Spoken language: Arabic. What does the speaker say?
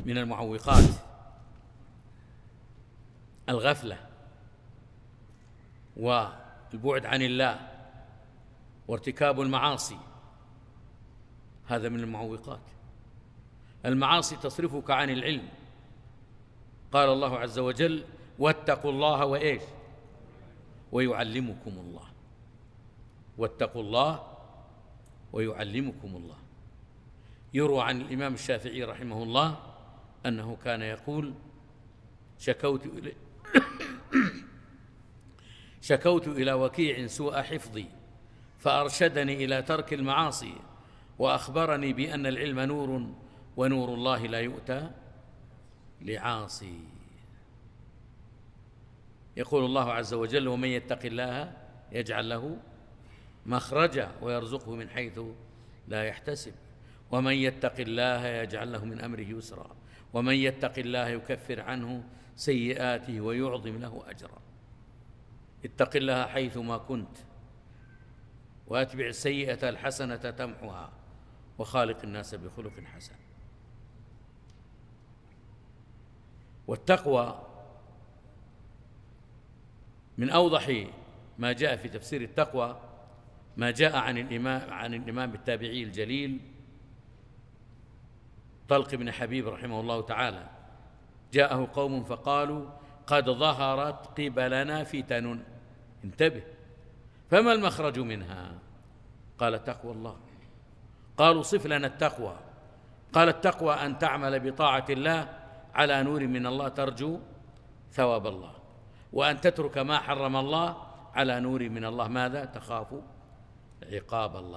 من المعوقات الغفلة والبعد عن الله وارتكاب المعاصي، هذا من المعوقات. المعاصي تصرفك عن العلم. قال الله عز وجل: واتقوا الله وإيش ويعلمكم الله. واتقوا الله ويعلمكم الله. يروى عن الإمام الشافعي رحمه الله أنه كان يقول: شكوت إلى وكيع سوء حفظي فأرشدني إلى ترك المعاصي وأخبرني بأن العلم نور ونور الله لا يؤتى لعاصي. يقول الله عز وجل: ومن يتق الله يجعل له مخرجا ويرزقه من حيث لا يحتسب، ومن يتق الله يجعل له من أمره يسرا، ومن يتق الله يكفر عنه سيئاته ويعظم له أجرا. اتق الله حيثما كنت وأتبع السيئة الحسنة تمحها وخالق الناس بخلق حسن. والتقوى من أوضح ما جاء في تفسير التقوى ما جاء عن الإمام التابعي الجليل طلق بن حبيب رحمه الله تعالى: جاءه قوم فقالوا: قد ظهرت قبلنا فتن، انتبه، فما المخرج منها؟ قال: تقوى الله. قالوا: صف لنا التقوى. قال: التقوى أن تعمل بطاعة الله على نور من الله ترجو ثواب الله، وأن تترك ما حرم الله على نور من الله ماذا؟ تخاف عقاب الله.